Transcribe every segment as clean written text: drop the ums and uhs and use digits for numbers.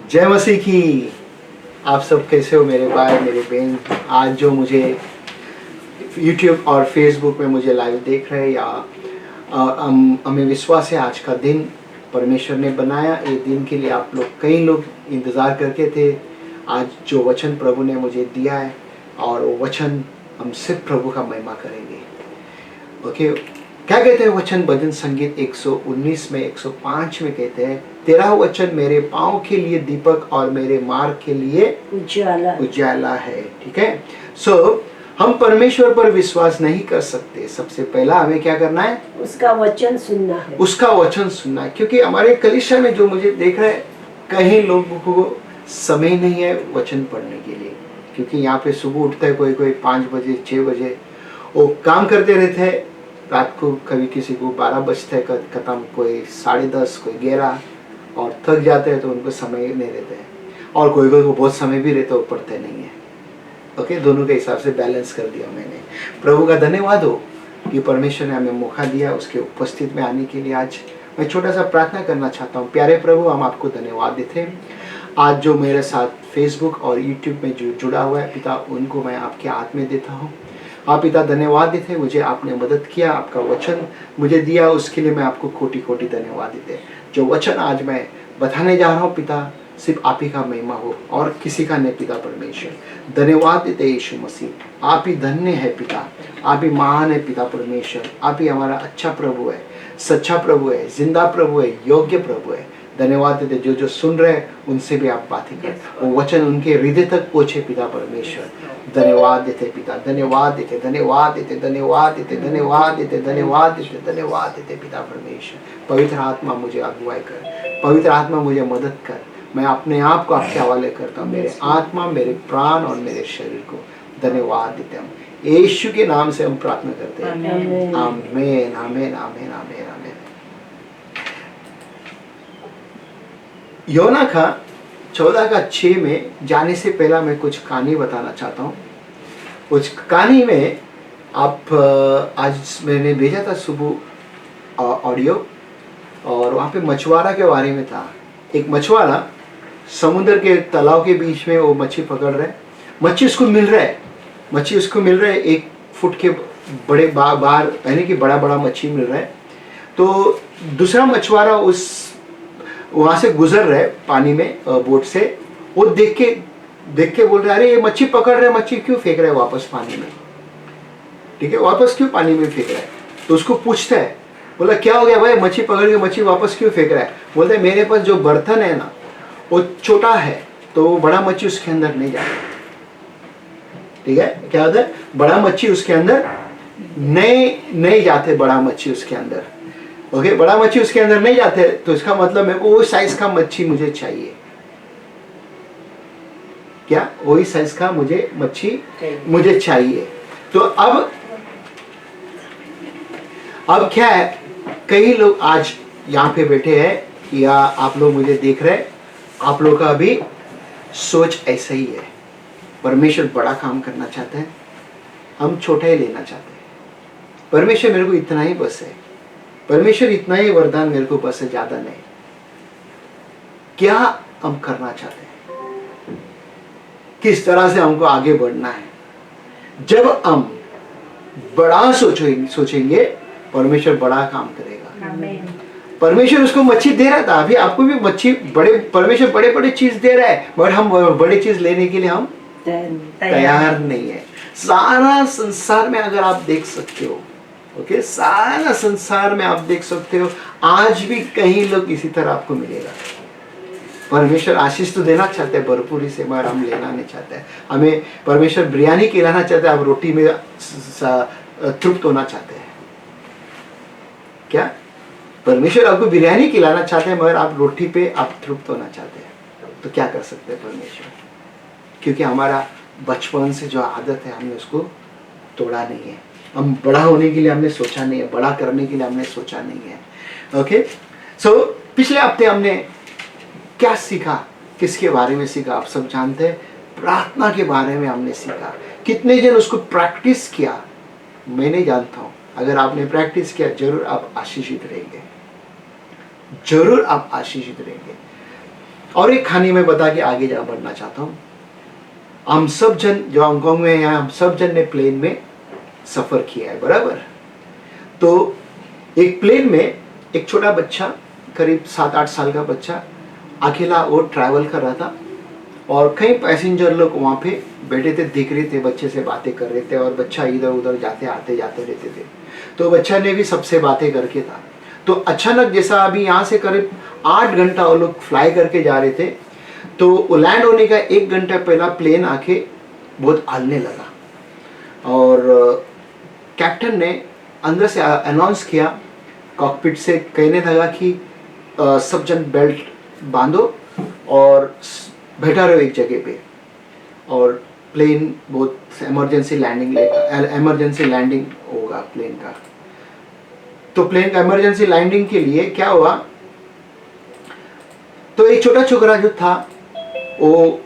जय मसीह की। आप सब कैसे हो मेरे भाई मेरे बहन? आज जो मुझे YouTube और Facebook में मुझे लाइव देख रहे हैं या हमें विश्वास है आज का दिन परमेश्वर ने बनाया। ये दिन के लिए आप लोग कई लोग इंतज़ार करके थे। आज जो वचन प्रभु ने मुझे दिया है और वो वचन हम सिर्फ प्रभु का महिमा करेंगे। ओके, क्या कहते हैं वचन? भजन संगीत 119 में 105 में कहते हैं, तेरा वचन मेरे पाँव के लिए दीपक और मेरे मार्ग के लिए उजाला है। ठीक है। सो हम परमेश्वर पर विश्वास नहीं कर सकते। सबसे पहला हमें क्या करना है? उसका वचन सुनना है। उसका वचन सुनना है। क्योंकि हमारे कलीसिया में जो मुझे देख रहे हैं, कहीं लोगों को समय नहीं है वचन पढ़ने के लिए। क्योंकि यहाँ पे सुबह उठता है कोई 5 बजे 6 बजे, वो काम करते रहते हैं। रात को कभी किसी को 12 बजते है खत्म, कोई 10:30, कोई 11, और थक जाते हैं तो उनको समय नहीं रहता है। और कोई को बहुत समय भी रहता है, वो पढ़ते नहीं है। ओके, दोनों के हिसाब से बैलेंस कर दिया मैंने। प्रभु का धन्यवाद हो कि परमेश्वर ने हमें मौका दिया उसके उपस्थित में आने के लिए। आज मैं छोटा सा प्रार्थना करना चाहता हूँ। प्यारे प्रभु, हम आपको धन्यवाद देते हैं। आज जो मेरे साथ फेसबुक और यूट्यूब में जो जुड़ा हुआ है पिता, उनको मैं आपके हाथ में देता हूँ। आप पिता धन्यवाद देते, मुझे आपने मदद किया, आपका वचन मुझे दिया, उसके लिए मैं आपको कोटि कोटि धन्यवाद देते। जो वचन आज मैं बताने जा रहा हूँ पिता, सिर्फ आप ही का महिमा हो और किसी का नहीं पिता परमेश्वर। धन्यवाद देते यीशु मसीह, आप ही धन्य है पिता, आप ही महान है पिता परमेश्वर। आप ही हमारा अच्छा प्रभु है, सच्चा प्रभु है, जिंदा प्रभु है, योग्य प्रभु है। धन्यवाद देते जो सुन रहे हैं उनसे भी आप बातें करें, वो वचन उनके हृदय तक पहुंचे पिता परमेश्वर। धन्यवाद देते पिता, धन्यवाद देते, धन्यवाद देते, धन्यवाद देते, धन्यवाद देते, धन्यवाद देते, धन्यवाद देते पिता परमेश्वर। पवित्र आत्मा मुझे अगुवाई कर, पवित्र आत्मा मुझे मदद कर। मैं अपने आप को आपके हवाले करता हूँ, मेरे आत्मा, मेरे प्राण और मेरे शरीर को। धन्यवाद देते हम यीशु के नाम से हम प्रार्थना करते हैं। आमीन आमीन आमीन आमीन आमीन। योना का 14:6 में जाने से पहला मैं कुछ कहानी बताना चाहता हूँ। कुछ कहानी में आप आज मैंने भेजा था सुबह ऑडियो, और वहाँ पे मछुआरा के बारे में था। एक मछुआरा समुद्र के तालाब के बीच में वो मच्छी पकड़ रहे, मच्छी उसको मिल रहा है, मच्छी उसको मिल रहा है 1 फुट के बड़े बाहर, यानी कि बड़ा बड़ा मच्छी मिल रहा है। तो दूसरा मछुआरा उस वहाँ से गुजर रहे पानी में बोट से, वो देख के बोल रहे, अरे ये मच्छी पकड़ रहे, मच्छी क्यों फेंक रहे वापस पानी में? ठीक है, वापस क्यों पानी में फेंक रहा है? तो उसको पूछता है, बोला क्या हो गया भाई, मच्छी पकड़ के मच्छी वापस क्यों फेंक रहा है? बोलते है मेरे पास जो बर्तन है ना वो छोटा है, तो बड़ा मच्छी उसके अंदर नहीं जाता। ठीक है, क्या होता है, बड़ा मच्छी उसके अंदर नहीं जाते, बड़ा मच्छी उसके अंदर। ओके, बड़ा मच्छी उसके अंदर नहीं जाते, तो इसका मतलब मेरे को वो साइज का मच्छी मुझे चाहिए। क्या वही साइज का मच्छी मुझे चाहिए। तो अब क्या है, कई लोग आज यहाँ पे बैठे हैं या आप लोग मुझे देख रहे हैं, आप लोग का भी सोच ऐसा ही है। परमेश्वर बड़ा काम करना चाहते हैं, हम छोटा ही लेना चाहते हैं। परमेश्वर मेरे को इतना ही बस है, परमेश्वर इतना ही वरदान मेरे को बस है, ज्यादा नहीं। क्या हम करना चाहते हैं, किस तरह से हमको आगे बढ़ना है? जब हम बड़ा सोचेंगे परमेश्वर बड़ा काम करेगा। परमेश्वर उसको मच्छी दे रहा था, अभी आपको भी मच्छी परमेश्वर बड़े बड़े चीज दे रहा है, बट हम बड़े चीज लेने के लिए हम तैयार नहीं है। सारा संसार में अगर आप देख सकते हो, ओके, सारा संसार में आप देख सकते हो, आज भी कई लोग इसी तरह आपको मिलेगा। परमेश्वर आशीष तो देना चाहते हैं भरपूरी से, मगर हम लेना नहीं चाहते हैं। हमें परमेश्वर बिरयानी खिलाना चाहते हैं, आप रोटी में तृप्त होना चाहते हैं। क्या परमेश्वर आपको बिरयानी खिलाना चाहते हैं, मगर आप रोटी पे आप तृप्त होना चाहते हैं? तो क्या कर सकते हैं परमेश्वर? क्योंकि हमारा बचपन से जो आदत है हमने उसको तोड़ा नहीं है। हम बड़ा होने के लिए हमने सोचा नहीं है, बड़ा करने के लिए हमने सोचा नहीं है। ओके, सो पिछले हफ्ते हमने क्या सीखा, किसके बारे में सीखा? आप सब जानते हैं, प्रार्थना के बारे में हमने सीखा। कितने जन उसको प्रैक्टिस किया मैं नहीं जानता हूँ। अगर आपने प्रैक्टिस किया जरूर आप आशीषित रहेंगे, जरूर आप आशीषित रहेंगे। और एक कहानी में बता के आगे जा बढ़ना चाहता हूँ। हम सब जन जो हांगकांग में हैं, हम सब जन ने प्लेन में सफर किया है, बराबर। तो एक प्लेन में एक छोटा बच्चा, करीब 7-8 साल का बच्चा, अकेला वो ट्रैवल कर रहा था और कई पैसेंजर लोग वहाँ पे बैठे थे, देख रहे थे, बच्चे से बातें कर रहे थे और बच्चा इधर उधर जाते जाते रहते थे। तो बच्चा ने भी सबसे बातें करके था। तो अचानक जैसा अभी यहाँ से करीब 8 घंटा वो लोग फ्लाई करके जा रहे थे, तो लैंड होने का 1 घंटा पहला प्लेन आके बहुत हिलने लगा और कैप्टन ने अंदर से अनाउंस किया, कॉकपिट से कहने लगा कि सब जन बेल्ट बांधो और बैठा रहो एक जगह पे, और प्लेन बहुत इमरजेंसी लैंडिंग होगा प्लेन का। तो प्लेन का इमरजेंसी लैंडिंग के लिए क्या हुआ, तो एक छोटा छोकरा जो था वो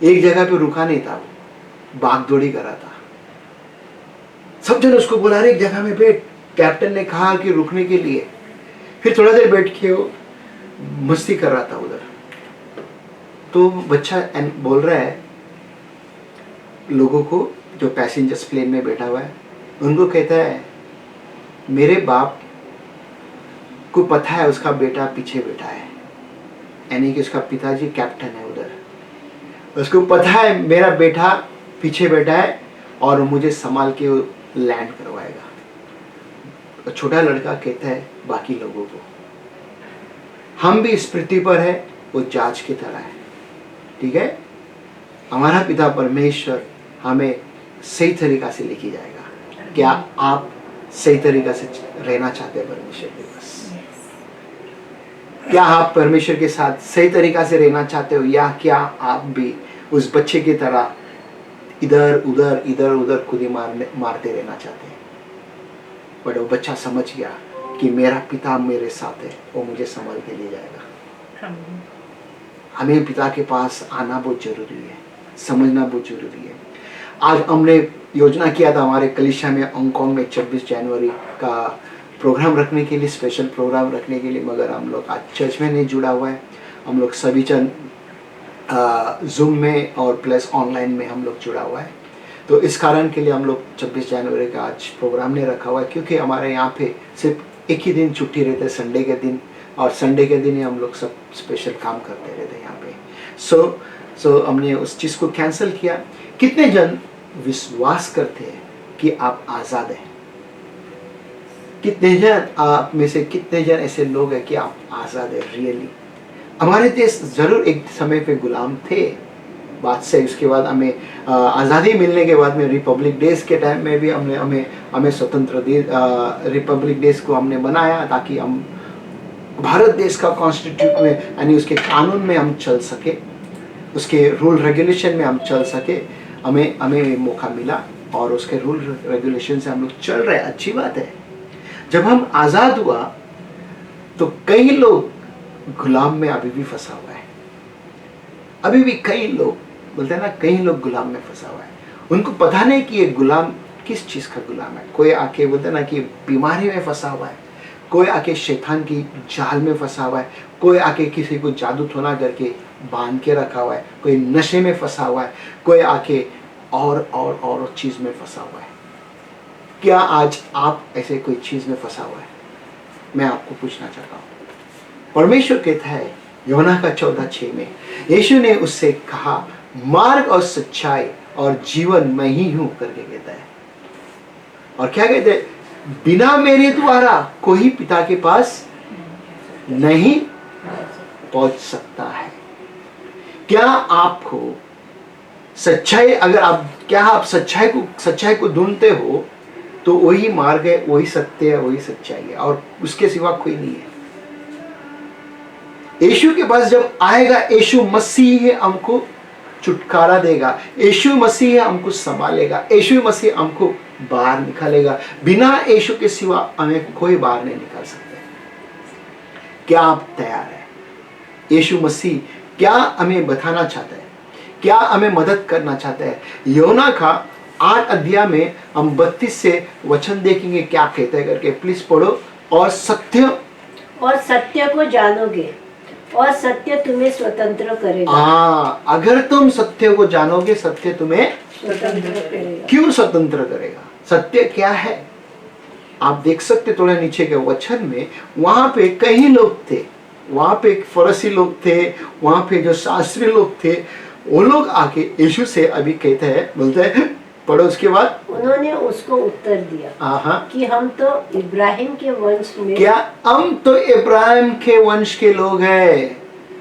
एक जगह पे रुका नहीं था, भाग दौड़ी कर रहा था। सब जन उसको बुला रहे एक जगह में बैठ, कैप्टन ने कहा कि रुकने के लिए। फिर थोड़ा देर बैठ के वो मस्ती कर रहा था उधर। तो बच्चा बोल रहा है लोगों को, जो पैसेंजर्स प्लेन में बैठा हुआ है, उनको कहता है मेरे बाप को पता है उसका बेटा पीछे बैठा है, यानी कि उसका पिताजी कैप्टन है उधर, उसको पता है मेरा बेटा पीछे बैठा है और मुझे संभाल के लैंड करवाएगा। छोटा लड़का कहता है बाकी लोगों को, हम भी इस पृथ्वी पर है वो जहाज की तरह है, ठीक है। हमारा पिता परमेश्वर हमें सही तरीका से लेके जाएगा। क्या आप सही तरीका से रहना चाहते हैं परमेश्वर के पास? क्या आप परमेश्वर के साथ सही तरीका से रहना चाहते हो, या क्या आप भी उस बच्चे की तरह इधर उधर खुदी मारते रहना चाहते हैं? बट वो बच्चा समझ गया कि मेरा पिता मेरे साथ है, वो मुझे संभाल के ले जाएगा। हमें पिता के पास आना बहुत जरूरी है, समझना बहुत जरूरी है। आज हमने योजना किया था हमारे कलिशा में हांगकांग में 26 जनवरी का प्रोग्राम रखने के लिए, स्पेशल प्रोग्राम रखने के लिए, मगर हम लोग आज चर्च में नहीं जुड़ा हुआ है। हम लोग सभी जन जूम में और प्लस ऑनलाइन में हम लोग जुड़ा हुआ है। तो इस कारण के लिए हम लोग 26 जनवरी का आज प्रोग्राम नहीं रखा हुआ है, क्योंकि हमारे यहाँ पे सिर्फ एक ही दिन छुट्टी रहते है, संडे के दिन, और संडे के दिन ही हम लोग सब स्पेशल काम करते रहते हैं यहाँ पे। सो हमने उस चीज़ को कैंसिल किया। कितने जन विश्वास करते हैं कि आप आज़ाद हैं? कितने जन आप में से कितने जन ऐसे लोग हैं कि आप आज़ाद हैं रियली? हमारे देश जरूर एक समय पे गुलाम थे बात से, उसके बाद हमें आज़ादी मिलने के बाद में रिपब्लिक डेज के टाइम में भी हमें स्वतंत्र रिपब्लिक डेज को हमने बनाया ताकि हम भारत देश का कॉन्स्टिट्यूट में यानी उसके कानून में हम चल सके, उसके रूल रेगुलेशन में हम चल सके। हमें मौका मिला और उसके रूल रेगुलेशन से हम लोग चल रहे हैं, अच्छी बात है। जब हम आज़ाद हुआ तो कई लोग गुलाम में अभी भी फंसा हुआ है। अभी भी कई लोग बोलते हैं ना, कई लोग गुलाम में फंसा हुआ है। उनको पता नहीं कि ये गुलाम किस चीज़ का गुलाम है। कोई आके बोलते हैं ना कि बीमारी में फंसा हुआ है, कोई आके शैतान की जाल में फंसा हुआ है, कोई आके किसी को जादू टोना करके बांध के रखा हुआ है, कोई नशे में फंसा हुआ है, कोई आके और चीज़ में फंसा हुआ है। क्या आज आप ऐसे कोई चीज़ में फंसा हुआ है? मैं आपको पूछना चाहता हूँ। परमेश्वर कहता है यूहन्ना का 14:6 में, यीशु ने उससे कहा मार्ग और सच्चाई और जीवन मैं ही हूं करके कहता है। और क्या कहते हैं? बिना मेरे द्वारा कोई पिता के पास नहीं पहुंच सकता है। क्या आपको सच्चाई, अगर आप सच्चाई को ढूंढते हो तो वही मार्ग है, वही सत्य है, वही सच्चाई है, और उसके सिवा कोई नहीं है। यीशु के पास जब आएगा, यीशु मसीह है हमको छुटकारा देगा, यीशु मसीह है हमको संभालेगा, यीशु मसीह हमको बाहर निकालेगा। बिना यीशु के सिवा हमें कोई बाहर नहीं निकाल सकता। क्या आप तैयार हैं? यीशु मसीह क्या हमें बताना चाहता है? क्या हमें मदद करना चाहता है? यूहन्ना का 8 अध्याय में हम 32 से वचन देखेंगे क्या कहते हैं करके, प्लीज पढ़ो। और सत्य को जानोगे, और सत्य तुम्हें स्वतंत्र करेगा। हाँ, अगर तुम सत्य को जानोगे, सत्य तुम्हें स्वतंत्र करेगा। क्यों स्वतंत्र करेगा? सत्य क्या है? आप देख सकते थोड़ा नीचे के वचन में, वहां पे कई लोग थे, वहां पे फरीसी लोग थे, वहां पे जो शास्त्री लोग थे, वो लोग आके यीशु से अभी कहते हैं, बोलते हैं, पढ़ो उसके बाद। उन्होंने उसको उत्तर दिया कि हम तो इब्राहिम के वंश में, क्या हम तो इब्राहिम के वंश के लोग हैं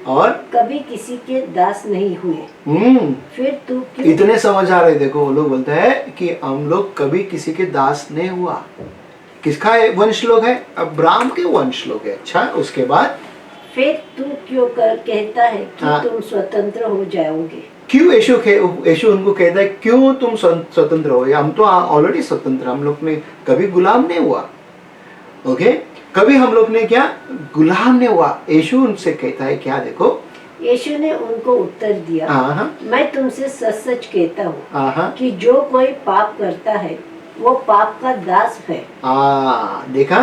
और कभी किसी के दास नहीं हुए। फिर तू क्यों? इतने समझ आ रहे, देखो वो लोग बोलते हैं कि हम लोग कभी किसी के दास नहीं हुआ। किसका वंश लोग है? अब्राहम के वंश लोग है। अच्छा, उसके बाद फिर तू क्यों कहता है कि तुम स्वतंत्र हो जाओगे? क्यों यीशु उनको कहता है क्यों तुम स्वतंत्र हो? हम तो ऑलरेडी स्वतंत्र, हम लोग ने कभी गुलाम नहीं हुआ। ओके, कभी हम लोग ने क्या गुलाम नहीं हुआ। यीशु उनसे कहता है क्या, देखो यीशु ने उनको उत्तर दिया, मैं तुमसे सच सच कहता हूँ कि जो कोई पाप करता है वो पाप का दास है। देखा,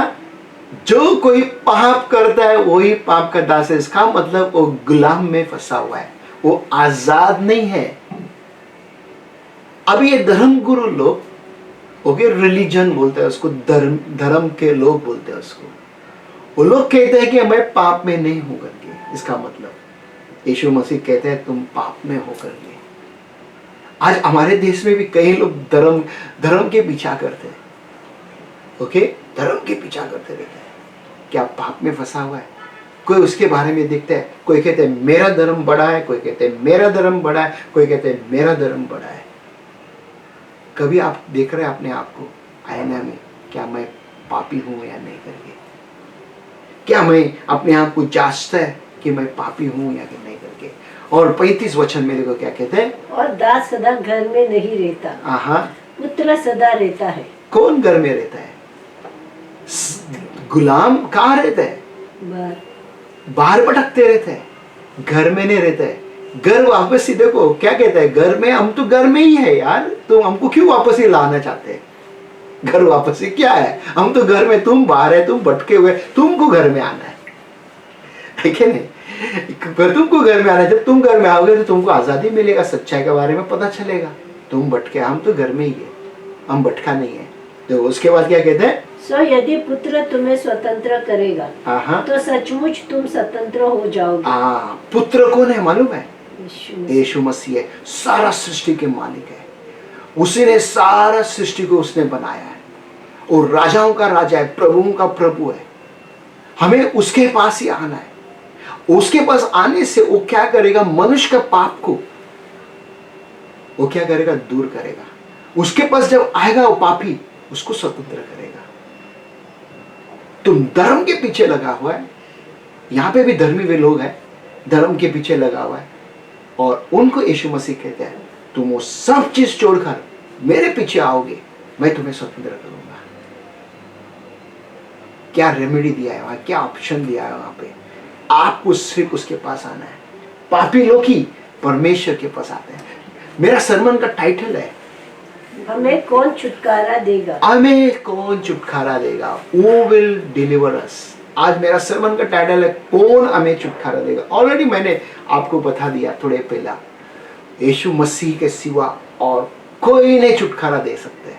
जो कोई पाप करता है वही पाप का दास है। इसका मतलब वो गुलाम में फंसा हुआ है, वो आजाद नहीं है। अब ये धर्म गुरु लोग, ओके, रिलीजन बोलते हैं उसको, धर्म के लोग बोलते हैं उसको, वो लोग कहते हैं कि मैं पाप में नहीं हूं करके। इसका मतलब यीशु मसीह कहते हैं तुम पाप में हो करके। आज हमारे देश में भी कई लोग धर्म के पीछा करते हैं, ओके, धर्म के पीछा करते रहते हैं। क्या पाप में फंसा हुआ है? कोई उसके बारे में देखता है, कोई कहते हैं मेरा धर्म बड़ा है, कोई कहते हैं मेरा धर्म बड़ा है, कोई कहते हैं मेरा धर्म बड़ा है। कभी आप देख रहे हैं अपने आप को आईना में, क्या मैं पापी हूं या नहीं करके? क्या मैं अपने आप को जांचता है कि मैं पापी हूं या नहीं करके? और 35 वचन में देखो क्या कहते हैं, और दास सदा घर में नहीं रहता, पुत्र सदा रहता है। कौन घर में रहता है? गुलाम कहाँ रहता है? बाहर भटकते रहते हैं, घर में नहीं रहता है। घर वापस ही देखो क्या कहता है, घर में, हम तो घर में ही है यार, तो हमको क्यों वापस ही लाना चाहते हैं? घर वापस ही क्या है? हम तो घर में, तुम बाहर है, तुम भटके हुए, तुमको घर में आना है कि नहीं? तुमको घर में आना है। जब तुम घर में आओगे तो तुमको आजादी मिलेगा, सच्चाई के बारे में पता चलेगा। तुम भटके, हम तो घर में ही है, हम भटका नहीं है। तो उसके बाद क्या कहते हैं, सो यदि पुत्र तुम्हें स्वतंत्र करेगा तो सचमुच तुम स्वतंत्र हो जाओगे। पुत्र कौन है मालूम है? यीशु मसीह है, सारा सृष्टि के मालिक है। उसी ने सारा सृष्टि को उसने बनाया है, और राजाओं का राजा है, प्रभुओं का प्रभु है। हमें उसके पास ही आना है। उसके पास आने से वो क्या करेगा? मनुष्य का पाप को वो क्या करेगा? दूर करेगा। उसके पास जब आएगा वो पापी, उसको स्वतंत्र करेगा। तुम धर्म के पीछे लगा हुआ है, यहां पे भी धर्मी वे लोग हैं, धर्म के पीछे लगा हुआ है, और उनको यीशु मसीह कहते हैं तुम वो सब चीज छोड़कर मेरे पीछे आओगे, मैं तुम्हें स्वतंत्र करूंगा। क्या रेमेडी दिया है वहां, क्या ऑप्शन दिया है वहां पे? आपको सिर्फ उसके पास आना है। पापी लोग ही परमेश्वर के पास आते हैं। मेरा सरमन का टाइटल है, हमें कौन छुटकारा देगा? हमें कौन छुटकारा देगा? Who will deliver us? आज मेरा सरमन का टाइटल है, कौन हमें छुटकारा देगा। ऑलरेडी मैंने आपको बता दिया थोड़े पहला, यीशु मसीह के सिवा और कोई नहीं छुटकारा दे सकते,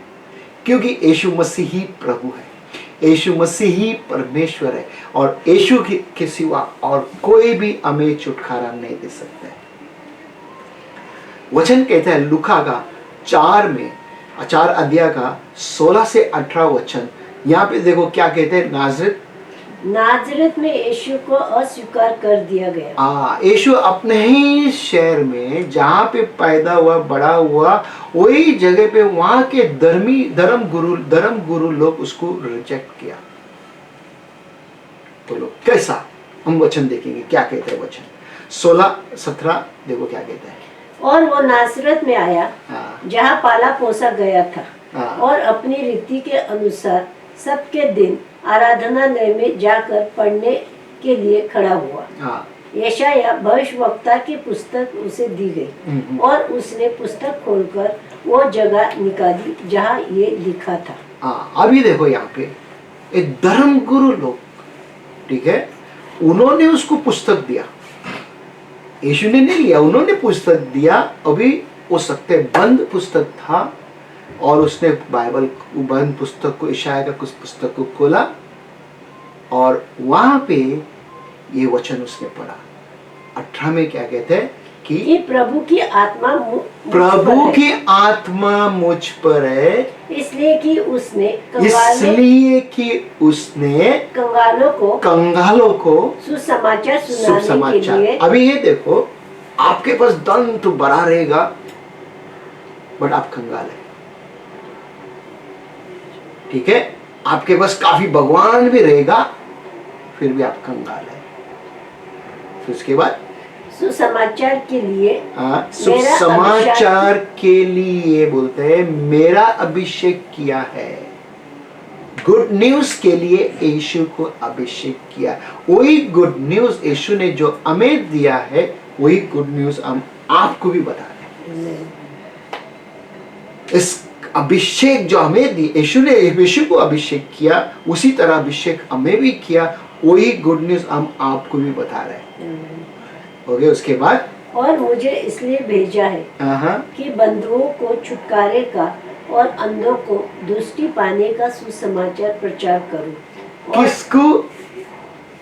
क्योंकि यीशु मसीह ही प्रभु है, यीशु मसीह ही परमेश्वर है, और यीशु के सिवा और कोई भी हमें छुटकारा नहीं दे सकता है। वचन कहता है लूका का 4 अध्याय का 16 से 18 वचन, यहाँ पे देखो क्या कहते हैं, नाजरत में यीशु को अस्वीकार कर दिया गया। यीशु अपने ही शहर में जहाँ पे पैदा हुआ, बड़ा हुआ, वही जगह पे वहां के धर्म गुरु लोग उसको रिजेक्ट किया। तो लोग कैसा, हम वचन देखेंगे क्या कहते हैं। वचन 16-17 देखो क्या कहते हैं। और वो नासरत में आया जहाँ पाला पोसा गया था, और अपनी रीति के अनुसार सबके दिन आराधनालय में जाकर पढ़ने के लिए खड़ा हुआ। यशाया भविष्यवक्ता की पुस्तक उसे दी गई, और उसने पुस्तक खोलकर वो जगह निकाली जहाँ ये लिखा था। अभी देखो यहाँ पे एक धर्म गुरु लोग, ठीक है, उन्होंने उसको पुस्तक दिया, यीशु ने नहीं लिया, उन्होंने पुस्तक दिया। अभी वो सत्य बंद पुस्तक था और उसने बाइबल बंद पुस्तक को, इशाया का कुछ पुस्तक को खोला और वहां पे ये वचन उसने पढ़ा। 18 में क्या कहते हैं कि प्रभु की आत्मा मुझ पर है, इसलिए कि उसने कंगालों को सुसमाचार सुनाने के लिए। अभी ये देखो, आपके पास धन तो बड़ा रहेगा बट आप कंगाल है, ठीक है। आपके पास काफी भगवान भी रहेगा फिर भी आप कंगाल है। फिर उसके बाद सुसमाचार के लिए, सुसमाचार के लिए बोलते हैं मेरा अभिषेक किया है। गुड न्यूज के लिए यीशु को अभिषेक किया। वही गुड न्यूज यीशु ने जो हमें दिया है, वही गुड न्यूज हम आपको भी बता रहे हैं। इस अभिषेक जो हमें दी, यीशु ने यीशु को अभिषेक किया, उसी तरह अभिषेक हमें भी किया। वही गुड न्यूज हम आपको भी बता रहे हैं। हो गया। उसके बाद, और मुझे इसलिए भेजा है कि बंधुओं को छुटकारे का और अंधों को दृष्टि पाने का सुसमाचार प्रचार करूं। किसको?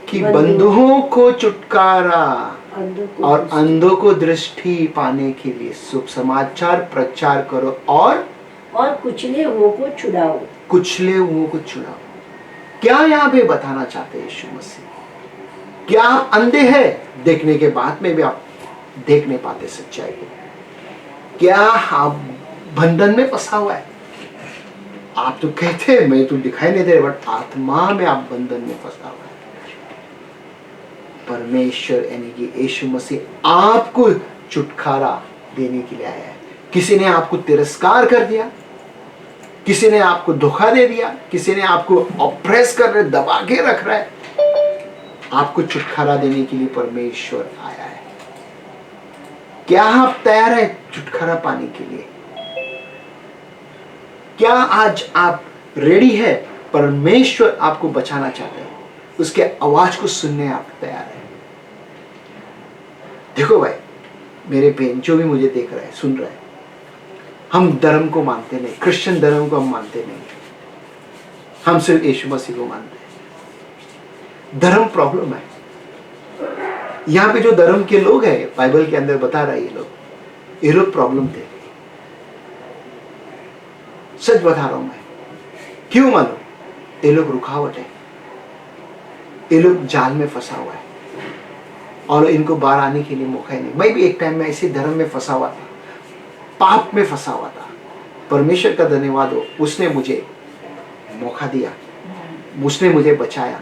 कि बंधुओं को छुटकारा और अंधों को दृष्टि पाने के लिए सुसमाचार प्रचार करो और कुचले हुओं को छुड़ाओ। कुचले हुओं को छुड़ाओ। क्या यहाँ पे बताना चाहते हैं यीशु मसीह? क्या आप अंधे हैं? देखने के बाद में भी आप देख नहीं पाते सच्चाई को। क्या आप बंधन में फंसा हुआ है? आप तो कहते हैं मैं तो दिखाई नहीं दे रहा, बट आत्मा में आप बंधन में फंसा हुआ है। परमेश्वर यानी कि यीशु मसीह आपको छुटकारा देने के लिए आया है। किसी ने आपको तिरस्कार कर दिया, किसी ने आपको धोखा दे दिया, किसी ने आपको ऑप्रेस कर रहे, दबा के रख रहा है, आपको छुटकारा देने के लिए परमेश्वर आया है। क्या आप तैयार हैं छुटकारा पाने के लिए? क्या आज आप रेडी है? परमेश्वर आपको बचाना चाहते हैं, उसके आवाज को सुनने आप तैयार हैं? देखो भाई, मेरे बहन जो भी मुझे देख रहे हैं, सुन रहे हैं, हम धर्म को मानते नहीं, क्रिश्चियन धर्म को हम मानते नहीं, हम सिर्फ यीशु मसीह को मानते हैं। धर्म प्रॉब्लम है। यहाँ पे जो धर्म के लोग हैं, बाइबल के अंदर बता रहा है ये लोग प्रॉब्लम थे। सच बता रहा हूं मैं। क्यों मानो? ये लोग रुकावट है, ये लोग जाल में फंसा हुआ है और इनको बाहर आने के लिए मौका ही नहीं। मैं भी एक टाइम में ऐसे धर्म में फंसा हुआ था, पाप में फंसा हुआ था। परमेश्वर का धन्यवाद हो, उसने मुझे मौका दिया, उसने मुझे बचाया,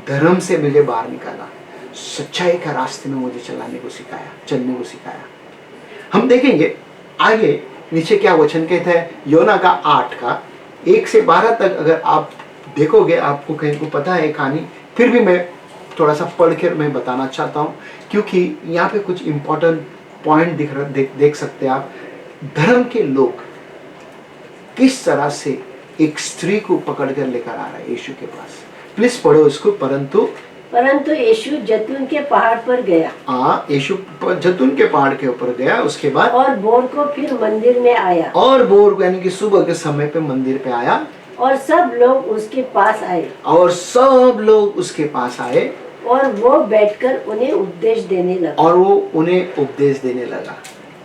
धर्म से मुझे बाहर निकाला, सच्चाई का रास्ते में मुझे चलने को सिखाया। हम देखेंगे आगे नीचे क्या वचन कहता है। योना का 8 का 1 से 12 तक अगर आप देखोगे, आपको कहीं को पता है कहानी, फिर भी मैं थोड़ा सा पढ़ कर मैं बताना चाहता हूँ, क्योंकि यहाँ पे कुछ इंपॉर्टेंट पॉइंट देख सकते हैं आप। धर्म के लोग किस तरह से एक स्त्री को पकड़ कर लेकर आ रहा है यीशु के पास। प्लीज पढ़ो इसको। परंतु यीशु जैतून के पहाड़ पर गया। यीशु जैतून के पहाड़ के ऊपर गया। उसके बाद और भोर को फिर मंदिर में आया। और भोर को यानी कि सुबह के समय पे मंदिर पे आया। और सब लोग उसके पास आए। और वो बैठकर उन्हें उपदेश देने लगा।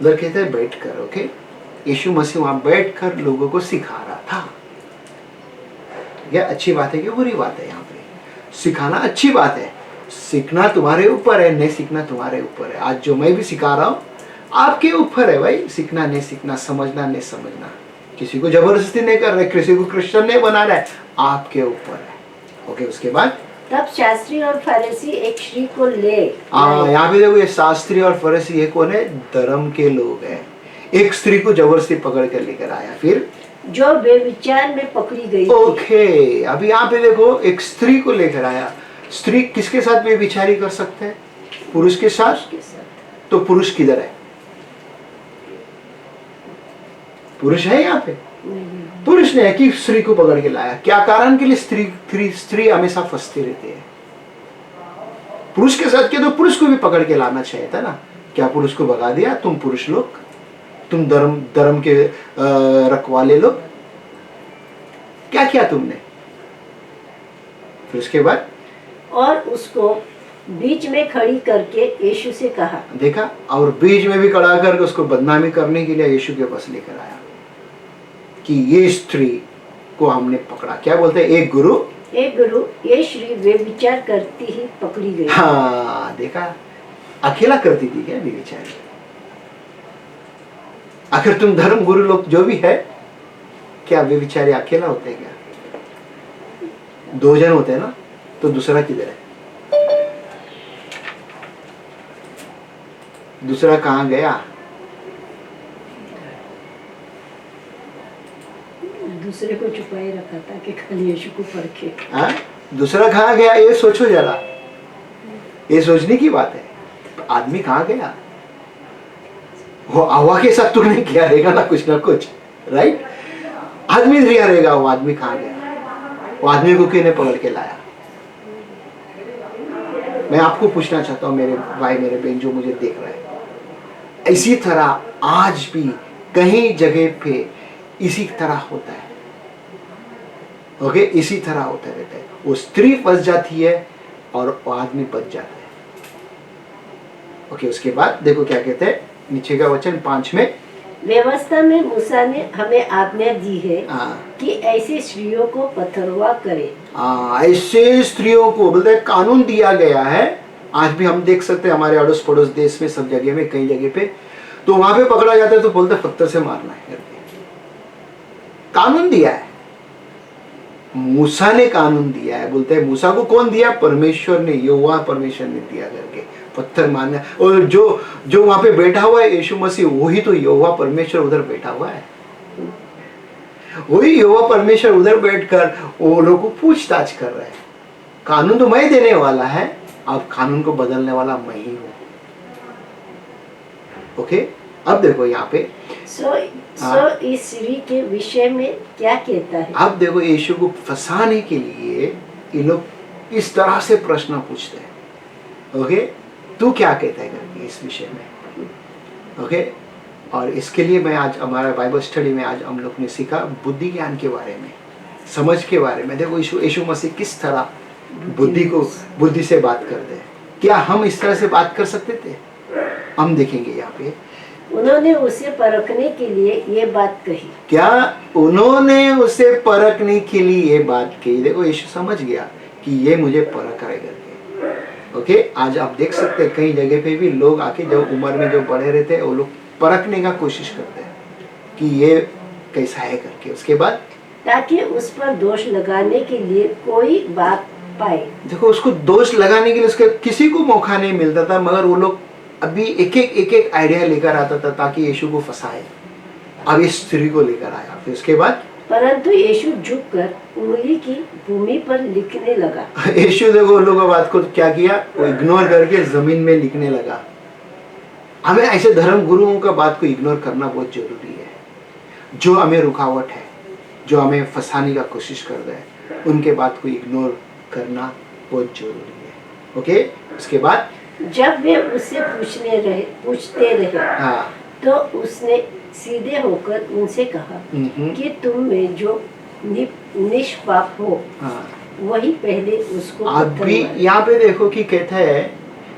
उधर कहते हैं बैठकर। ओके, यीशु मसीह वहां बैठकर लोगों को सिखा रहा था। यह अच्छी बात है कि बुरी बात है? यहाँ पे सिखाना अच्छी बात है। सीखना तुम्हारे ऊपर है, नहीं सीखना तुम्हारे ऊपर है। आज जो मैं भी सिखा रहा हूँ आपके ऊपर है भाई। सीखना नहीं सीखना, समझना नहीं समझना, किसी को जबरदस्ती नहीं कर रहे, किसी को क्रिश्चियन नहीं बना रहा है, आपके ऊपर है। ओके, उसके बाद तब शास्त्री और फरीसी एक स्त्री को ले। यहाँ पे देखो, ये शास्त्री और फरीसी ये कौन है? धर्म के लोग हैं। एक स्त्री को जबरदस्ती पकड़ कर लेकर आया, फिर जो बेविचार में पकड़ी गई। ओके, अभी यहाँ पे देखो, एक स्त्री को लेकर आया। स्त्री किसके साथ बेविचारी कर सकते हैं? पुरुष के साथ। तो पुरुष किधर है? पुरुष है यहाँ पे? पुरुष ने कि स्त्री को पकड़ के लाया। क्या कारण के लिए? स्त्री हमेशा फंसती रहती है। पुरुष के साथ किया तो पुरुष को भी पकड़ के लाना चाहिए था ना। क्या पुरुष को भगा दिया? तुम पुरुष लोग, तुम धर्म के रखवाले लोग, क्या किया तुमने? फिर उसके बाद और उसको बीच में खड़ी करके यीशु से कहा, देखा, और बीच में भी खड़ा करके उसको बदनामी करने के लिए यीशु के पास लेकर आया कि ये स्त्री को हमने पकड़ा। क्या बोलते हैं? एक गुरु ये स्त्री व्यभिचार करती ही पकड़ी गई। हाँ, देखा, अकेला करती थी क्या व्यभिचार? आखिर तुम धर्म गुरु लोग जो भी है, क्या व्यभिचारी अकेला होते हैं क्या? 2 जन होते हैं ना, तो दूसरा किधर है? दूसरा कहाँ गया? दूसरे को छुपाए रखा था कि खाली यीशु को परखे। हाँ, दूसरा कहाँ गया? ये सोचो जरा, ये सोचने की बात है। आदमी कहाँ गया? वो हवा के साथ तो नहीं किया रहेगा ना कुछ ना कुछ, राइट? आदमी दिया रहेगा। वो आदमी कहाँ गया? वो आदमी को किसने पकड़ के लाया? मैं आपको पूछना चाहता हूँ मेरे भाई, मेरे बहन जो मुझे देख रहे हैं, इसी तरह आज भी कहीं जगह पे इसी तरह होता है। ओके, इसी तरह होता रहता है। वो स्त्री फंस जाती है और वो आदमी बच जाता है। ओके, उसके बाद देखो क्या कहते हैं नीचे का वचन 5 में। व्यवस्था में मूसा ने हमें आज्ञा दी है कि ऐसी स्त्रियों को पथरवा करे। ऐसे स्त्रियों को बोलते हैं कानून दिया गया है। आज भी हम देख सकते हैं हमारे अड़ोस पड़ोस देश में, सब जगह में, कई जगह पे तो वहां पे पकड़ा जाता है तो बोलते पत्थर से मारना है करके कानून दिया है। मूसा ने कानून दिया है। बोलते हैं मूसा को कौन दिया? परमेश्वर ने, यहोवा परमेश्वर ने दिया करके पत्थर मारना। और जो वहां पे बैठा हुआ है यीशु मसीह, वही तो यहोवा परमेश्वर उधर बैठा हुआ है। वही यहोवा परमेश्वर उधर बैठकर वो लोगों को पूछताछ कर रहे हैं। कानून तो मैं देने वाला है, अब कानून को बदलने वाला मैं ही हूं। ओके, अब देखो यहाँ पे सो इस स्त्री के विषय में क्या कहता है? अब देखो यीशु को फंसाने के लिए ये लोग इस तरह से प्रश्न पूछते हैं। ओके, तू क्या कहता है करके इस विषय में। ओके, और इसके लिए मैं आज हमारा बाइबल स्टडी में आज हम लोग ने सीखा बुद्धि ज्ञान के बारे में, समझ के बारे में। देखो यीशु मसीह किस तरह बुद्धि से बात करते हैं। क्या हम इस तरह से बात कर सकते थे? हम देखेंगे यहाँ पे। उन्होंने उसे परखने के लिए ये बात कही। क्या उन्होंने उसे परखने के लिए ये बात कही? देखो यीशु समझ गया कि ये मुझे परख करेगा। ओके, आज आप देख सकते हैं कई जगह पे भी लोग आके जब उम्र में जो बड़े रहते हैं वो लोग परखने का कोशिश करते हैं कि ये कैसा है करके। उसके बाद ताकि उस पर दोष लगाने के लिए कोई बात पाए। देखो, उसको दोष लगाने के लिए उसके किसी को मौका नहीं मिलता था, मगर वो लोग अभी एक एक आइडिया लेकर आता था ताकि यीशु को फंसाए। अब इस स्त्री को लेकर आया। फिर उसके बाद परंतु यीशु झुककर उंगली की भूमि पर लिखने लगा। यीशु देखो लोगों की बात को क्या किया, वो इग्नोर करके जमीन में लिखने लगा। हमें ऐसे धर्म गुरुओं का बात को इग्नोर करना बहुत जरूरी है। जो हमें रुकावट है, जो हमें फंसाने का कोशिश कर रहे हैं, उनके बात को इग्नोर करना बहुत जरूरी है। ओके, उसके बाद जब वे उससे पूछते रहे हाँ, तो उसने सीधे होकर उनसे कहा कि तुम में जो निष्पाप हो वही पहले उसको। अभी यहाँ पे देखो कि कहता है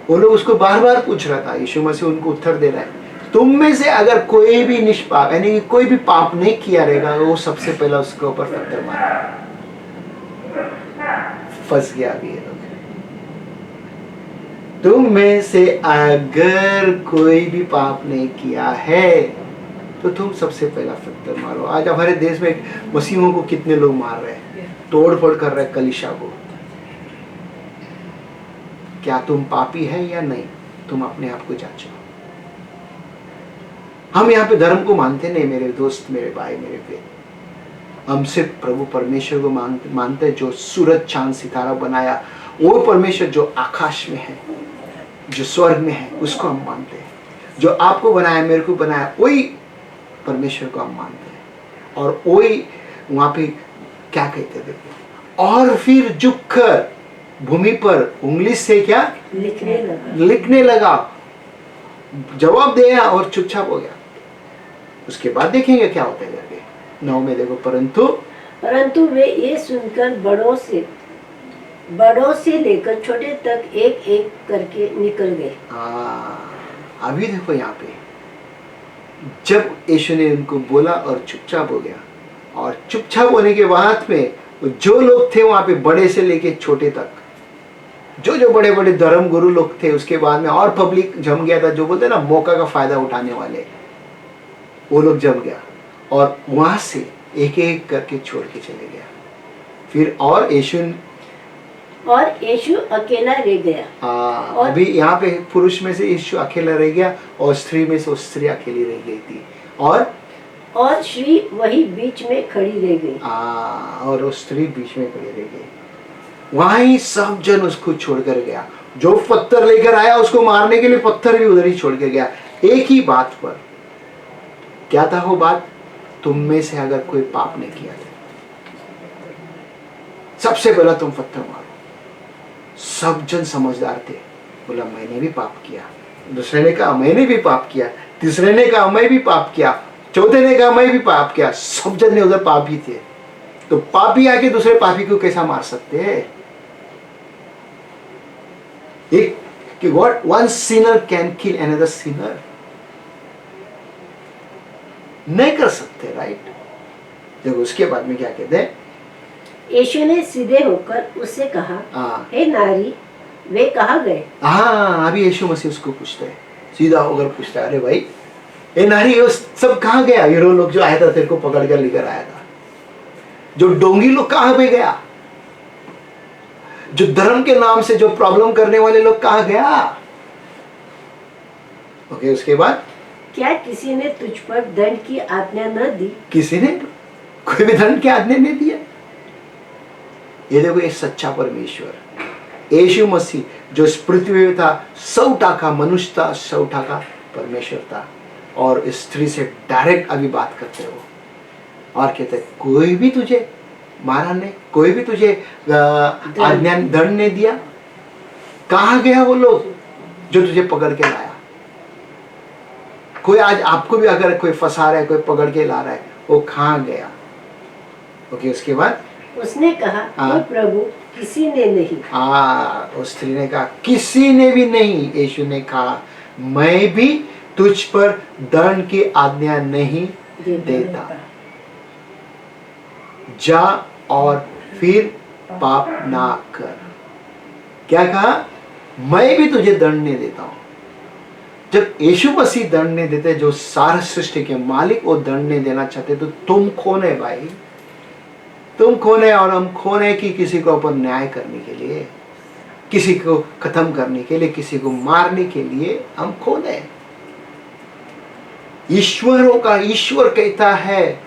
वो लोग उसको बार बार पूछ रहा था, यीशु मसीह उनको उत्तर दे रहा है, तुम में से अगर कोई भी निष्पाप यानी कि कोई भी पाप नहीं किया रहेगा वो सबसे पहला उसके ऊपर पत्थर मारा। फंस गया अभी ये लोग। तुम में से अगर कोई भी पाप नहीं किया है तो तुम सबसे पहला पत्थर मारो। आज हमारे देश में मसीहों को कितने लोग मार रहे हैं, तोड़ फोड़ कर रहे हैं कलीसिया को। क्या तुम पापी है या नहीं? तुम अपने आप को जांचो। हम यहाँ पे धर्म को मानते नहीं मेरे दोस्त, मेरे भाई, मेरे बहन। हम सिर्फ प्रभु परमेश्वर को मानते हैं जो सूरज चांद सितारा बनाया, वो परमेश्वर जो आकाश में है, जो स्वर्ग में है, उसको हम मानते हैं। जो आपको बनाया, मेरे को बनाया, वही परमेश्वर को हम मानते हैं। और वही वहां पे क्या कहते देखो, और फिर झुककर भूमि पर उंगली से क्या लिखने लगा। जवाब दिया और चुपचाप हो गया। उसके बाद देखेंगे क्या होता है करके। 9 में देखो, परंतु वे ये सुनकर बड़ों से लेकर छोटे तक एक एक करके निकल गए। अभी देखो यहाँ पे, जब यीशु ने उनको बोला और चुपचाप हो गया, और चुपचाप होने के बाद में जो लोग थे वहां पे, बड़े से लेके छोटे तक, जो बड़े बड़े धर्म गुरु लोग थे, उसके बाद में और पब्लिक जम गया था, जो बोलते हैं ना मौका का फायदा उठाने वाले, वो लोग जम गया और वहां से एक एक करके छोड़ के चले गया। फिर और यीशु अकेला रह गया। अभी यहाँ पे पुरुष में से यीशु अकेला रह गया और स्त्री में से स्त्री अकेली रह गई थी, और स्त्री वही बीच में खड़ी रह गई। और वो स्त्री बीच में खड़ी रह गई। वहां ही सब जन उसको छोड़कर गया। जो पत्थर लेकर आया उसको मारने के लिए, पत्थर भी उधर ही छोड़ के गया, एक ही बात पर। क्या था वो बात? तुम में से अगर कोई पाप नहीं किया था, सबसे पहला तुम पत्थर मारो। सब जन समझदार थे, बोला मैंने भी पाप किया। दूसरे ने कहा मैंने भी पाप किया। तीसरे ने कहा मैं भी पाप किया। चौथे ने कहा मैं भी पाप किया। सब जन ने उधर पापी थे। तो पापी आके दूसरे पापी को कैसा मार सकते हैं? कि what one sinner can kill another sinner? नहीं कर सकते, राइट? देखो उसके बाद में क्या कहते हैं, यीशु ने सीधे होकर उससे कहा, हे नारी, वे कहाँ गए? अभी यीशु मसीह उसको पूछते हैं, सीधा होकर पूछता है, अरे भाई ए नारी, वो सब कहाँ गया? हीरो लोग जो आया था तेरे को पकड़ कर लेकर आया था, जो डोंगी लोग कहाँ पे गया? जो धर्म के नाम से जो प्रॉब्लम करने वाले लोग कहाँ गया? ओके, उसके बाद क्या किसी ने तुझ पर दंड की आज्ञा न दी? किसी ने कोई भी दंड की आज्ञा नहीं दिया। ये देखो, ये सच्चा परमेश्वर यीशु मसीह जो इस पृथ्वी में था, 100% मनुष्य था, 100% परमेश्वर था, और इस स्त्री से डायरेक्ट अभी बात करते हो और कहते कोई भी तुझे मारा नहीं, कोई भी तुझे आज्ञा दंड नहीं दिया। कहाँ गया वो लोग जो तुझे पकड़ के लाया? कोई आज आपको भी अगर कोई फंसा रहा है, कोई पकड़ के ला रहा है, वो कहाँ गया? ओके, उसके बाद उसने कहा, हे प्रभु, किसी ने नहीं। उस स्त्री ने कहा किसी ने भी नहीं। यीशु ने कहा मैं भी तुझ पर दंड की आज्ञा नहीं देता, जा और फिर पाप ना कर। क्या कहा? मैं भी तुझे दंड नहीं देता हूं। जब यीशु मसीह दंड नहीं देते, जो सारा सृष्टि के मालिक वो दंड नहीं देना चाहते, तो तुम कौन है भाई? तुम कौन है और हम कौन है कि किसी को ऊपर न्याय करने के लिए, किसी को खत्म करने के लिए, किसी को मारने के लिए हम कौन है? ईश्वरों का ईश्वर कहता है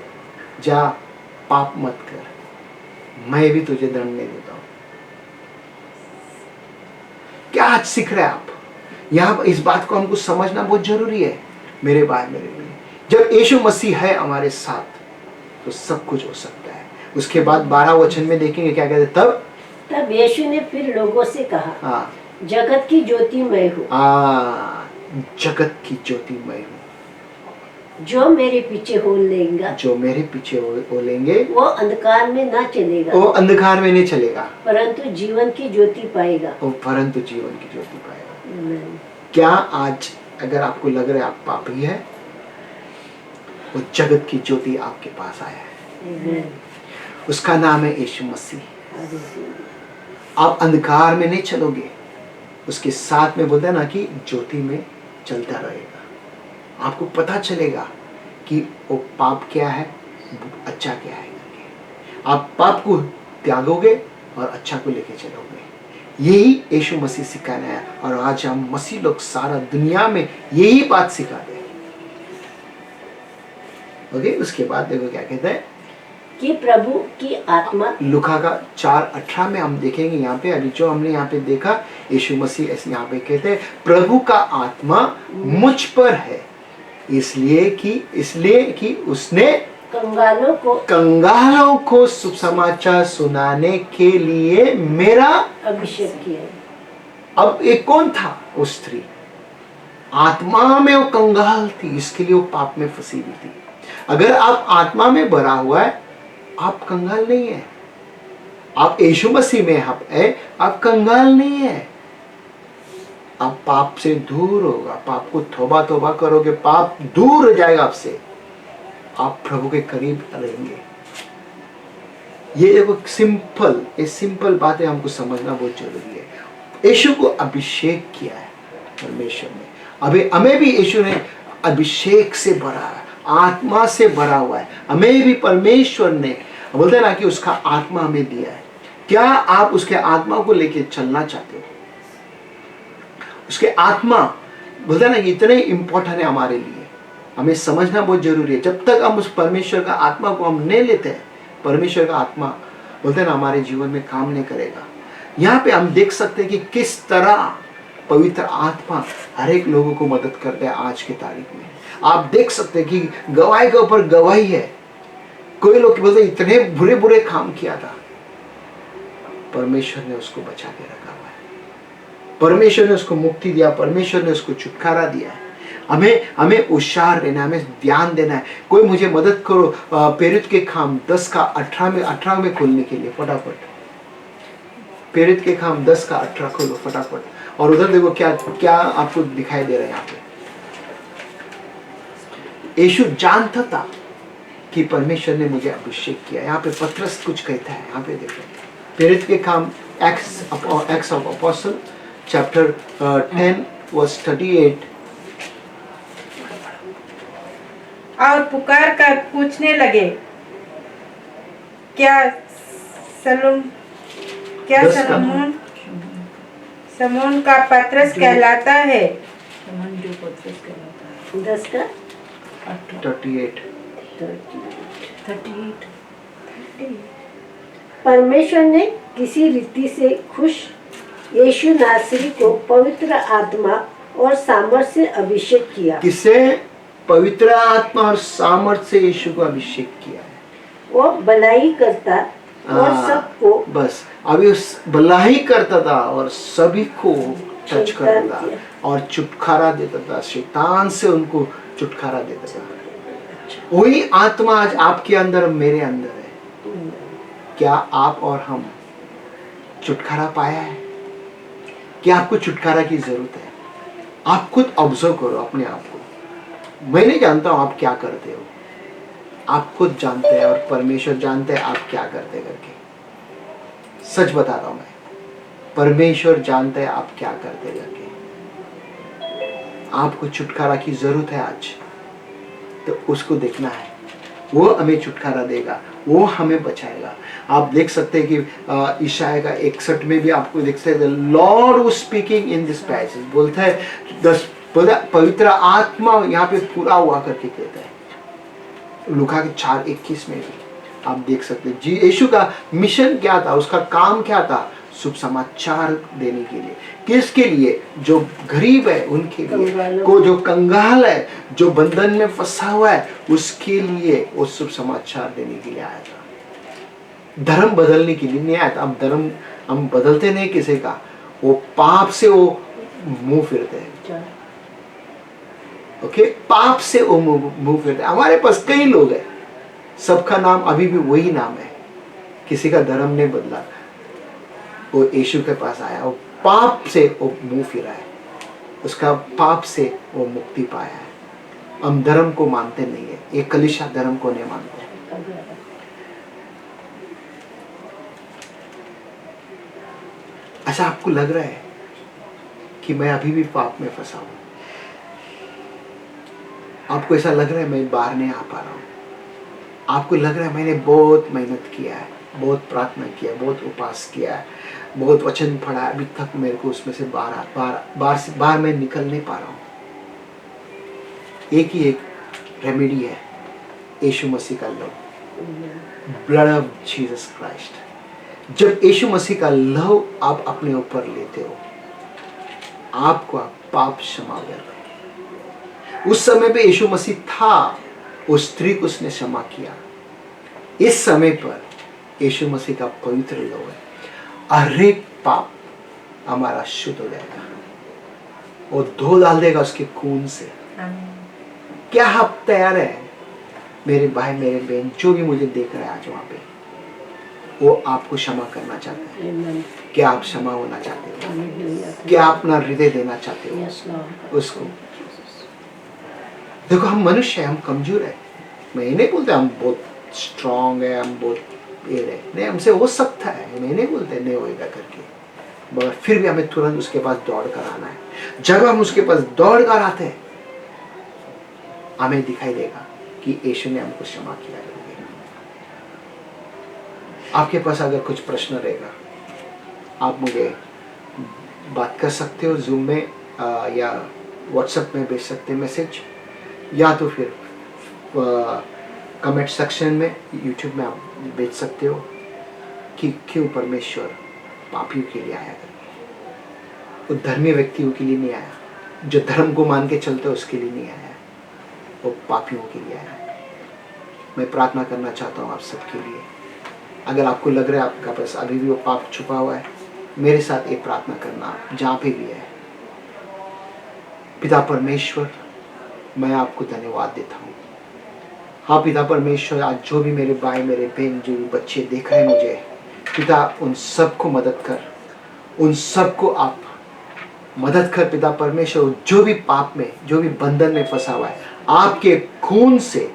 जा पाप मत कर, मैं भी तुझे दंड नहीं देता हूं। क्या आज सीख रहे हैं आप? यहां इस बात को हमको समझना बहुत जरूरी है मेरे भाई मेरे लिए। जब यीशु मसीह है हमारे साथ तो सब कुछ हो सकता है। उसके बाद 12 वचन में देखेंगे क्या कहते, तब यीशु ने फिर लोगों से कहा, जगत की ज्योति मैं हूँ। जगत की ज्योति मैं हूँ। जो मेरे पीछे हो लेगा, जो मेरे पीछे हो लेंगे, वो अंधकार में ना चलेगा, वो अंधकार में नहीं चलेगा, परंतु जीवन की ज्योति पाएगा। वो परंतु जीवन की ज्योति पाएगा। क्या आज अगर आपको लग रहा है आप पापी है, वो जगत की ज्योति आपके पास आया है। उसका नाम है यीशु मसीह। आप अंधकार में नहीं चलोगे, उसके साथ में बोलते हैं ना कि ज्योति में चलता रहेगा। आपको पता चलेगा कि वो पाप क्या है, अच्छा क्या है करके। आप पाप को त्यागोगे और अच्छा को लेके चलोगे। यही यीशु मसीह सिखाना है, और आज हम मसीह लोग सारा दुनिया में यही बात सिखाते हैं। ओके, उसके बाद देखो क्या कहते हैं कि प्रभु की आत्मा, लूका का 4:18 में हम देखेंगे। यहाँ पे अभी जो हमने यहाँ पे देखा, यीशु मसीह ऐसे यहाँ पे कहते हैं प्रभु का आत्मा मुझ पर है, इसलिए कि उसने कंगालों को शुभ समाचार सुनाने के लिए मेरा अभिषेक किया। अब एक कौन था? उस स्त्री। आत्मा में वो कंगाल थी, इसके लिए वो पाप में फंसी हुई थी। अगर आप आत्मा में भरा हुआ है, आप कंगाल नहीं है। आप यीशु मसीह में है, आप कंगाल नहीं है। आप पाप से दूर होगा, पाप को तौबा तौबा करोगे, पाप दूर हो जाएगा आपसे, आप प्रभु के करीब रहेंगे। ये एक सिंपल बातें हमको समझना बहुत जरूरी है। यीशु को अभिषेक किया है परमेश्वर ने, अभी हमें भी यीशु ने अभिषेक से भरा है, आत्मा से भरा हुआ है। हमें भी परमेश्वर ने बोलते ना कि उसका आत्मा हमें दिया है। क्या आप उसके आत्मा को लेके चलना चाहते हो? उसके आत्मा बोलते ना कि इतने इंपॉर्टेंट है हमारे लिए, हमें समझना बहुत जरूरी है। जब तक हम उस परमेश्वर का आत्मा को हम नहीं लेते हैं, परमेश्वर का आत्मा बोलते ना हमारे जीवन में काम नहीं करेगा। यहाँ पे हम देख सकते हैं कि किस तरह पवित्र आत्मा हर एक लोगों को मदद करता है। आज की तारीख में आप देख सकते हैं कि गवाही के ऊपर गवाही है। कोई लोग बोलते इतने बुरे बुरे काम किया था, परमेश्वर ने उसको बचा के रखा हुआ है, परमेश्वर ने उसको मुक्ति दिया, परमेश्वर ने उसको छुटकारा दिया है। हमें होशियार रहना, हमें ध्यान देना है। कोई मुझे मदद करो प्रेरित के काम 10 का 18 में खोलने के लिए फटाफट। प्रेरित के काम 10 का 18 खोलो फटाफट। और उधर देखो क्या क्या आपको दिखाई दे रहा है। यहाँ पे यीशु जानता था कि परमेश्वर ने मुझे अभिषेक किया। यहाँ पे पतरस कुछ कहता है, यहाँ पे देखो प्रेरित के काम Acts of Apostle chapter 10 verse 38। और पुकार कर पूछने लगे, क्या समून का पतरस कहलाता है? 10 का 38। परमेश्वर ने किसी रीति से खुश यीशु नासरी को पवित्र आत्मा और सामर्थ्य से अभिषेक किया। किसे? पवित्र आत्मा और सामर्थ्य से यीशु को अभिषेक किया है। वो भलाई करता और सबको, बस अभी उस भलाई करता था और सभी को टच करता था और छुटकारा देता था, शैतान से उनको छुटकारा देता था। वही आत्मा आज आपके अंदर मेरे अंदर है। क्या आप और हम छुटकारा पाया है? क्या आपको छुटकारा की जरूरत है? आप खुद ऑब्जर्व करो अपने आप को। मैं नहीं जानता हूं आप क्या करते हो, आप खुद जानते हैं और परमेश्वर जानते हैं आप क्या करते करके। सच बता रहा हूं मैं, परमेश्वर जानते हैं आप क्या करते करके। आपको छुटकारा की जरूरत है आज, तो उसको देखना है। वो हमें छुटकारा देगा, वो हमें बचाएगा। आप देख सकते हैं कि ईशाया का 61 में भी आपको देख सकते हैं, Lord was speaking in this passage. बोलता है पवित्र आत्मा यहाँ पे पूरा हुआ करके कहता है। लूका के 4:21 में भी आप देख सकते हैं। जी यीशु का मिशन क्या था, उसका काम क्या था? शुभ समाचार देने के लिए। किसके लिए? जो गरीब है उनके लिए, को जो कंगाल है, जो बंधन में फंसा हुआ है, उसके लिए वो शुभ समाचार देने के लिए आया था। धर्म बदलने के लिए नहीं आया था। अब धर्म हम बदलते नहीं किसी का, वो पाप से वो मुंह फिरते हैं। ओके, पाप से वो मुंह फिरते हैं। हमारे पास कई लोग हैं, सबका नाम अभी भी वही नाम है, किसी का धर्म नहीं बदला। वो यीशु के पास आया, वो पाप से वो मुंह फिरा है, उसका पाप से वो मुक्ति पाया है। हम धर्म को मानते नहीं है, ये कलीसिया धर्म को नहीं मानते। ऐसा आपको लग रहा है कि मैं अभी भी पाप में फंसा हूं? आपको ऐसा लग रहा है मैं बाहर नहीं आ पा रहा हूं? आपको लग रहा है मैंने बहुत मेहनत किया है, बहुत प्रार्थना किया, बहुत उपवास किया है, बहुत वचन पढ़ा, अभी तक मेरे को उसमें से बाहर मैं निकल नहीं पा रहा हूँ। एक ही एक रेमेडी है, यीशु मसीह का love, blood of Jesus Christ. जब यीशु मसीह का लव आप अपने ऊपर लेते हो, आपको पाप क्षमा हो जाता है। उस समय पे यीशु मसीह था, उस स्त्री को उसने क्षमा किया। इस समय पर यीशु मसीह का पवित्र लव है, हर एक पाप हमारा शुद्ध हो जाएगा। वो धो डाल देगा उसके खून से। क्या आप तैयार है मेरे भाई मेरे बहन जो भी मुझे देख रहा है आज वहां पे, वो आपको क्षमा करना चाहते हैं? क्या आप क्षमा होना चाहते हो? क्या आप अपना हृदय देना चाहते हो उसको? देखो हम मनुष्य हैं, हम कमजोर है। मैं ये नहीं बोलता हम बहुत स्ट्रांग है, हम बहुत ये है, नहीं, हमसे हो सकता है, मैं नहीं बोलते नहीं होएगा करके, मगर फिर भी हमें तुरंत उसके पास दौड़ कर आना है। जब हम उसके पास दौड़ कर आते हैं हमें दिखाई देगा कि यीशु ने हमको क्षमा किया है। आपके पास अगर कुछ प्रश्न रहेगा आप मुझे बात कर सकते हो जूम में या व्हाट्सएप में भेज सकते हैं मैसेज, या तो फिर कमेंट सेक्शन में यूट्यूब में आप भेज सकते हो कि क्यों परमेश्वर पापियों के लिए आया करके। वो धर्मी व्यक्तियों के लिए नहीं आया, जो धर्म को मान के चलते उसके लिए नहीं आया, वो पापियों के लिए आया। मैं प्रार्थना करना चाहता हूँ आप सबके लिए। अगर आपको लग रहा है आपका पास अभी भी वो पाप छुपा हुआ है, मेरे साथ ये प्रार्थना करना जहाँ पे भी है। पिता परमेश्वर, मैं आपको धन्यवाद देता हूँ। हाँ पिता परमेश्वर, आज जो भी मेरे भाई मेरे बहन जो भी बच्चे देख रहे हैं मुझे, पिता उन सबको मदद कर, उन सबको आप मदद कर पिता परमेश्वर। जो भी पाप में जो भी बंधन में फंसा हुआ है, आपके खून से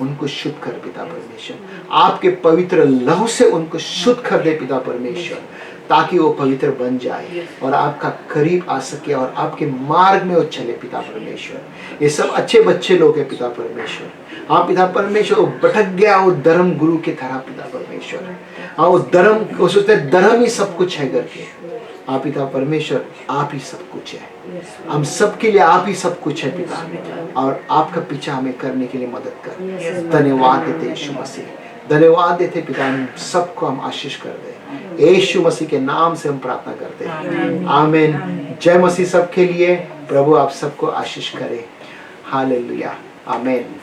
उनको शुद्ध कर पिता परमेश्वर। आपके पवित्र लहू से उनको शुद्ध कर दे पिता परमेश्वर, ताकि वो पवित्र बन जाए और आपका करीब आ सके और आपके मार्ग में वो चले पिता परमेश्वर। ये सब अच्छे बच्चे लोग हैं पिता परमेश्वर। हाँ पिता परमेश्वर, वो भटक गया वो धर्म गुरु की तरह पिता परमेश्वर। हाँ वो धर्म, वो सोचते धर्म ही सब कुछ है करके। आप पिता परमेश्वर, आप ही सब कुछ है, हम सब के लिए आप ही सब कुछ है पिता, और आपका पीछा हमें करने के लिए मदद कर। धन्यवाद देते यीशु मसीह, धन्यवाद देते पिता, हम सबको हम आशीष कर दे। यीशु मसीह के नाम से हम प्रार्थना करते हैं, आमीन। जय मसीह सबके लिए। प्रभु आप सबको आशीष करे। हालेलुया, आमीन।